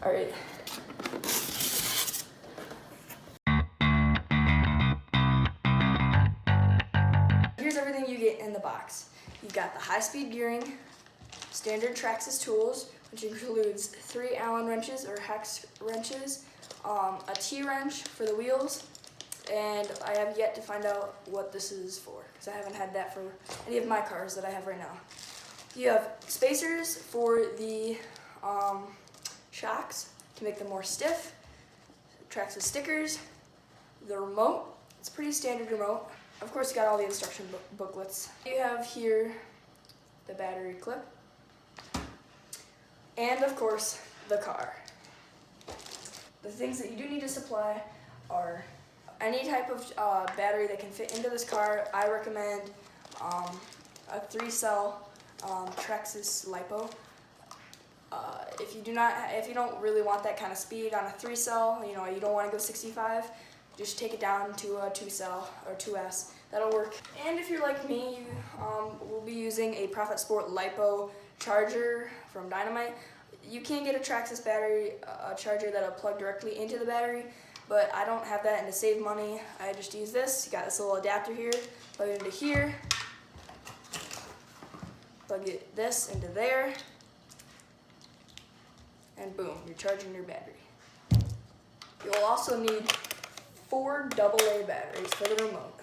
All right. Here's everything you get in the box. You've got the high-speed gearing, standard Traxxas tools, which includes 3 Allen wrenches or hex wrenches, a T-wrench for the wheels, and I have yet to find out what this is for, because I haven't had that for any of my cars that I have right now. You have spacers for the shocks to make them more stiff, Traxxas stickers, the remote, it's a pretty standard remote. Of course, you got all the instruction booklets. You have here the battery clip, and of course, the car. The things that you do need to supply are any type of battery that can fit into this car. I recommend a 3-cell Traxxas LiPo. If you don't really want that kind of speed on a 3-cell, you don't want to go 65, just take it down to a 2-cell or 2S. That'll work. And if you're like me, you will be using a Profit Sport LiPo charger from Dynamite. You can get a Traxxas battery charger that'll plug directly into the battery, but I don't have that, and to save money, I just use this. You got this little adapter here, plug it into here, plug this into there, and boom, you're charging your battery. You'll also need 4 AA batteries for the remote.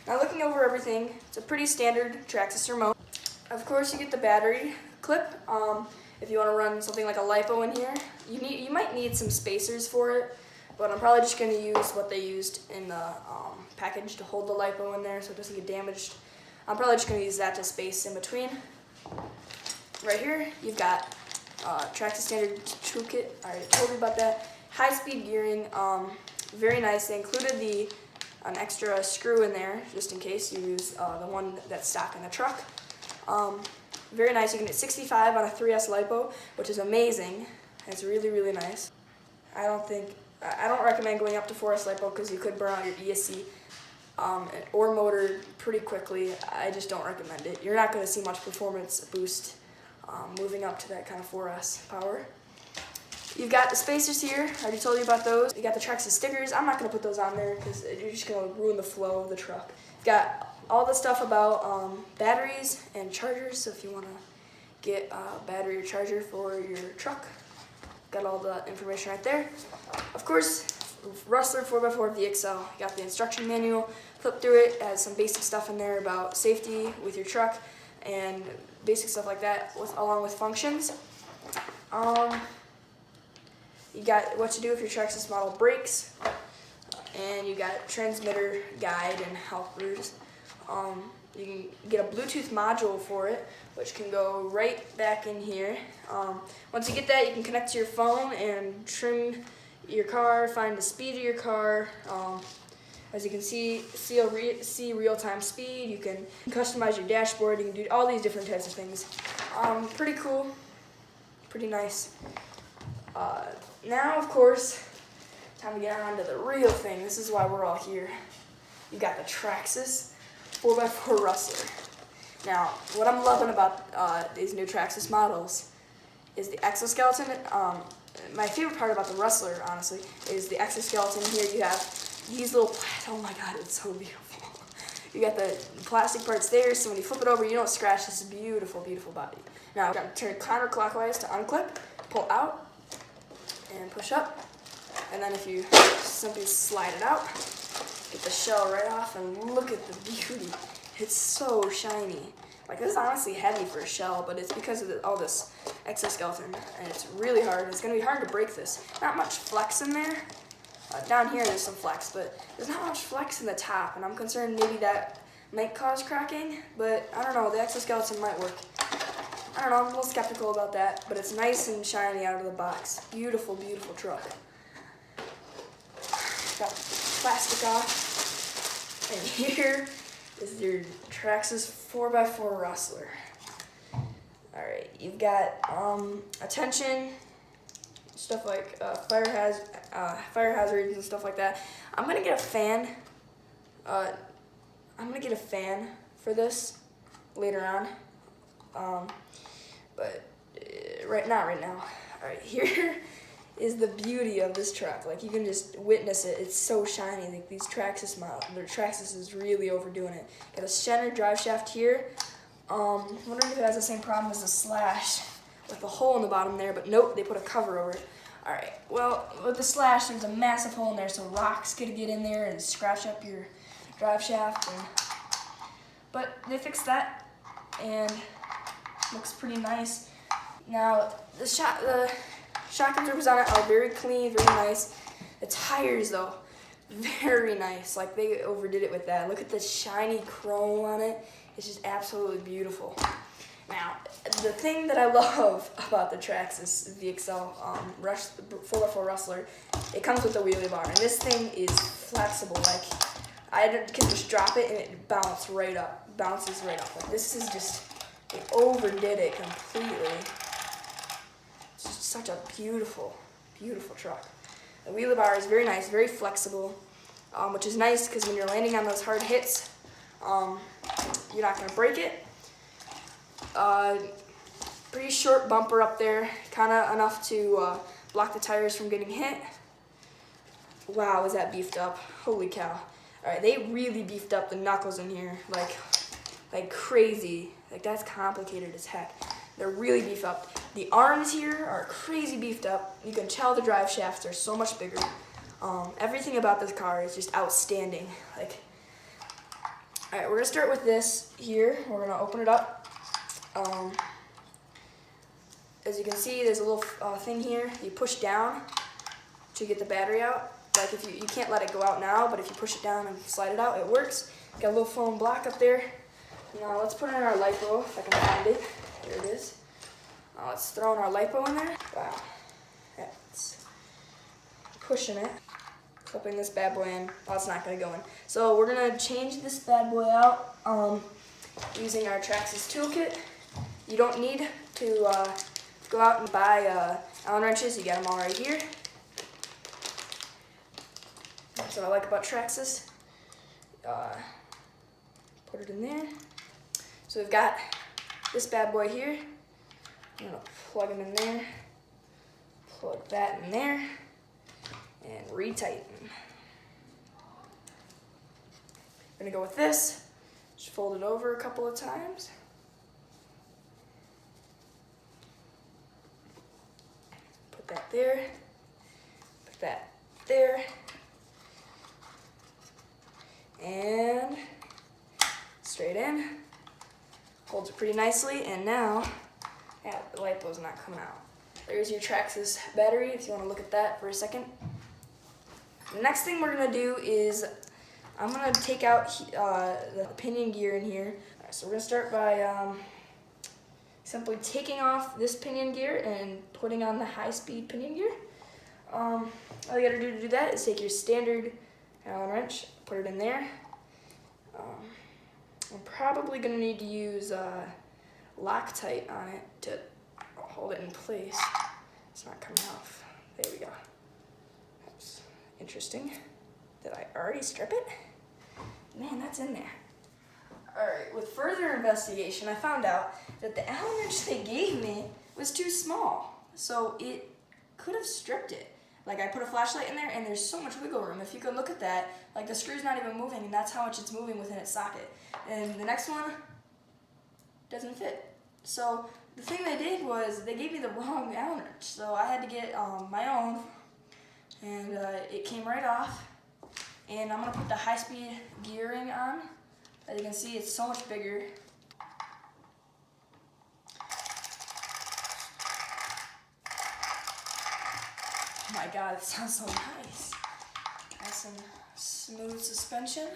Now looking over everything, it's a pretty standard Traxxas remote. Of course you get the battery clip. If you want to run something like a LiPo in here, you might need some spacers for it, but I'm probably just going to use what they used in the package to hold the LiPo in there so it doesn't get damaged. I'm probably just going to use that to space in between. Right here, you've got Traxxas standard toolkit. I already told you about that. High-speed gearing, very nice. They included an extra screw in there just in case you use the one that's stock in the truck. Very nice. You can get 65 on a 3S LiPo, which is amazing. It's really, really nice. I don't recommend going up to 4S LiPo because you could burn out your ESC or motor pretty quickly. I just don't recommend it. You're not going to see much performance boost moving up to that kind of 4S power. You've got the spacers here. I already told you about those. You got the Traxxas stickers. I'm not going to put those on there because you're just going to ruin the flow of the truck. You've got all the stuff about batteries and chargers, so if you want to get a battery or charger for your truck, got all the information right there. Of course, Rustler 4x4 VXL. You got the instruction manual, flip through it, has some basic stuff in there about safety with your truck and basic stuff like that, along with functions. You got what to do if your Traxxas model breaks, and you got transmitter guide and helpers. You can get a Bluetooth module for it, which can go right back in here. Once you get that, you can connect to your phone and trim your car, find the speed of your car. As you can see real-time speed. You can customize your dashboard. You can do all these different types of things. Pretty cool, pretty nice. Now, of course, time to get on to the real thing. This is why we're all here. You got the Traxxas 4x4 Rustler. Now, what I'm loving about these new Traxxas models is the exoskeleton. My favorite part about the Rustler, honestly, is the exoskeleton. Here you have these little, oh my god, it's so beautiful. You got the plastic parts there, so when you flip it over, you don't scratch this beautiful, beautiful body. Now, I'm going to turn it counterclockwise to unclip, pull out, and push up. And then if you simply slide it out, get the shell right off, and look at the beauty. It's so shiny. Like, this is honestly heavy for a shell, but it's because of all this exoskeleton, and it's really hard. It's going to be hard to break this. Not much flex in there. Down here there's some flex, but there's not much flex in the top, and I'm concerned maybe that might cause cracking, but I don't know, the exoskeleton might work. I don't know, I'm a little skeptical about that, but it's nice and shiny out of the box. Beautiful, beautiful truck. Got the plastic off, and here is your Traxxas 4x4 Rustler. Alright, you've got attention, stuff like fire hazards and stuff like that. I'm gonna get a fan. I'm gonna get a fan for this later on. But not right now. All right, here is the beauty of this truck. Like, you can just witness it. It's so shiny. Like, these Traxxas Traxxas is really overdoing it. Got a center drive shaft here. Wondering if it has the same problem as the Slash with the hole in the bottom there, but nope, they put a cover over it. All right, well, with the Slash, there's a massive hole in there, so rocks could get in there and scratch up your drive shaft. But they fixed that, and looks pretty nice. Now, the shock absorbers on it are very clean, very nice. The tires, though, very nice. Like, they overdid it with that. Look at the shiny chrome on it. It's just absolutely beautiful. Now, the thing that I love about the Traxxas VXL 4x4 Rustler, it comes with a wheelie bar, and this thing is flexible. Like, I can just drop it and it bounces right up. Like, this is just, they overdid it completely. It's just such a beautiful, beautiful truck. The wheelie bar is very nice, very flexible, which is nice because when you're landing on those hard hits, you're not going to break it. Pretty short bumper up there, kind of enough to block the tires from getting hit. Wow, is that beefed up? Holy cow. Alright, they really beefed up the knuckles in here, like crazy. Like, that's complicated as heck. They're really beefed up. The arms here are crazy beefed up. You can tell the drive shafts are so much bigger. Everything about this car is just outstanding. Like, alright, we're gonna start with this here. We're gonna open it up. As you can see, there's a little thing here. You push down to get the battery out. Like, if you can't let it go out now, but if you push it down and slide it out, it works. Got a little foam block up there. Now let's put in our LiPo, if I can find it. Here it is. Let's throw in our LiPo in there. Wow. That's pushing it. Clipping this bad boy in. Oh, it's not going to go in. So we're going to change this bad boy out using our Traxxas toolkit. You don't need to go out and buy Allen wrenches. You got them all right here. That's what I like about Traxxas. Put it in there. So we've got this bad boy here. I'm gonna plug him in there, plug that in there, and retighten. I'm gonna go with this. Just fold it over a couple of times. Put that there. Put that there. And straight in. Holds it pretty nicely, and now, yeah, the LiPo's not coming out. There's your Traxxas battery, if you want to look at that for a second. The next thing we're going to do is, I'm going to take out the pinion gear in here. Alright, so we're going to start by simply taking off this pinion gear and putting on the high-speed pinion gear. All you got to do that is take your standard Allen wrench, put it in there. I'm probably going to need to use Loctite on it to hold it in place. It's not coming off. There we go. That's interesting. Did I already strip it? Man, that's in there. Alright, with further investigation, I found out that the Allen wrench they gave me was too small. So it could have stripped it. Like, I put a flashlight in there, and there's so much wiggle room. If you could look at that, like, the screw's not even moving, and that's how much it's moving within its socket. And the next one doesn't fit. So the thing they did was they gave me the wrong Allen wrench. So I had to get my own, and it came right off. And I'm going to put the high-speed gearing on. As you can see, it's so much bigger. Oh my god, it sounds so nice. Nice and smooth suspension.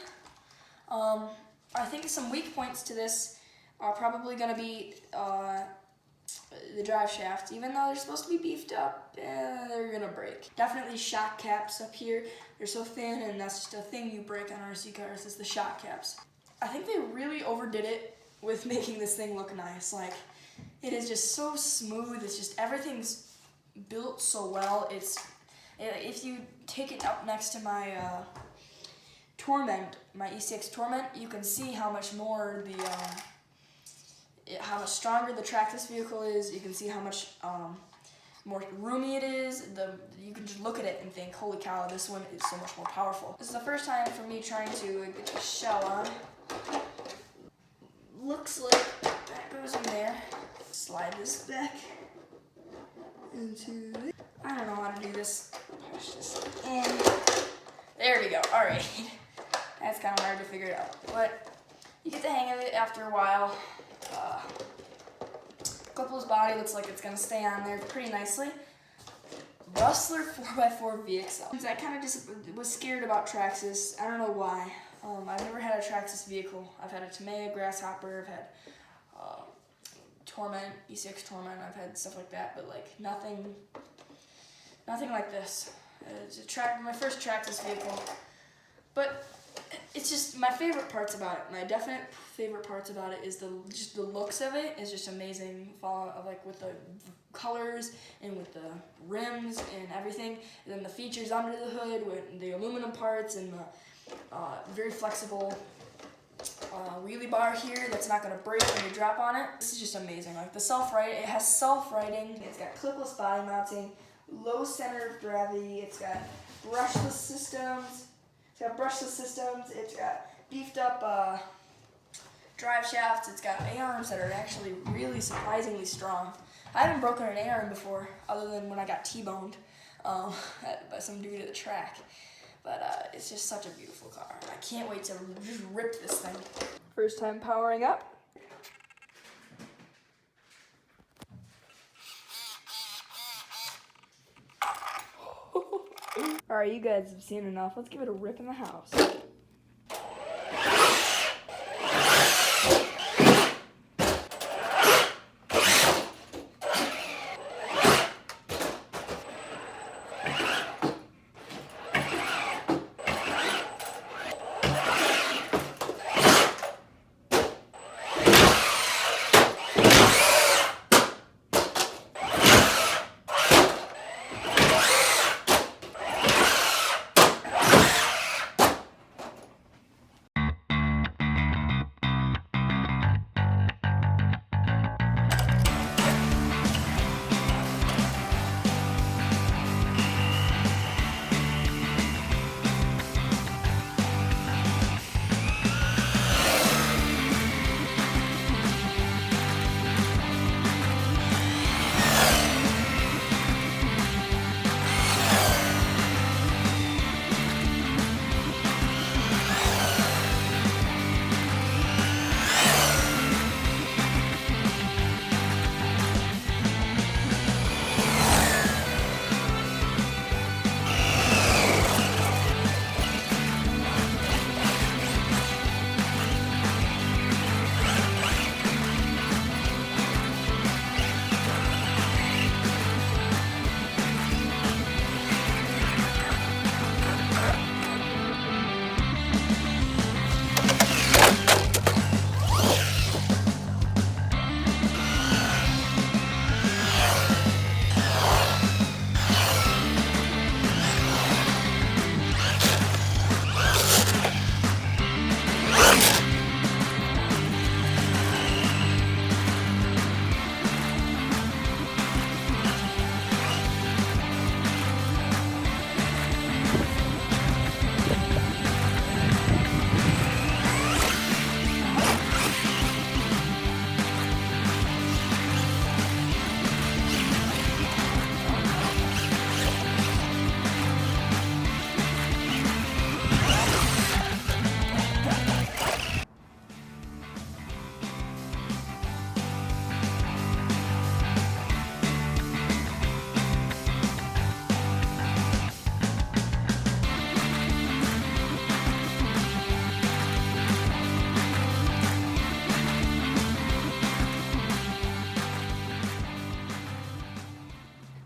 I think some weak points to this are probably going to be the drive shaft. Even though they're supposed to be beefed up, they're going to break. Definitely shock caps up here. They're so thin, and that's just a thing you break on RC cars, is the shock caps. I think they really overdid it with making this thing look nice. Like, it is just so smooth. It's just, everything's built so well. If you take it up next to my Torment, my ECX Torment, you can see how much more how much stronger the Traxxas vehicle is. You can see how much more roomy it is. You can just look at it and think, holy cow, this one is so much more powerful. This is the first time for me trying to get the shell on. Looks like that goes in there. Slide this back into it. I don't know how to do this. Push this in. There we go. All right. That's kind of hard to figure it out, but you get the hang of it after a while. Clipless body looks like it's gonna stay on there pretty nicely. Rustler 4x4 VXL. I kind of just was scared about Traxxas. I don't know why. I've never had a Traxxas vehicle. I've had a Tamiya Grasshopper. I've had Torment, E6 Torment. I've had stuff like that, but like nothing like this. It's my first Traxxas vehicle, but it's just my favorite parts about it. My definite favorite parts about it is just the looks of it is just amazing. Like with the colors and with the rims and everything. And then the features under the hood with the aluminum parts and the very flexible wheelie bar here that's not going to break when you drop on it. This is just amazing. Like the it has self-righting. It's got clipless body mounting, low center of gravity. It's got brushless systems. It's got beefed up drive shafts. It's got A-arms that are actually really surprisingly strong. I haven't broken an A-arm before, other than when I got T-boned by some dude at the track. But it's just such a beautiful car. I can't wait to just rip this thing. First time powering up. Alright, you guys have seen enough. Let's give it a rip in the house.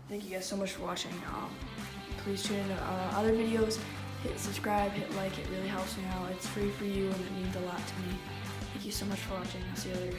Thank you guys so much for watching. Please tune in to other videos. Hit subscribe, hit like. It really helps me out. It's free for you and it means a lot to me. Thank you so much for watching. I'll see you later.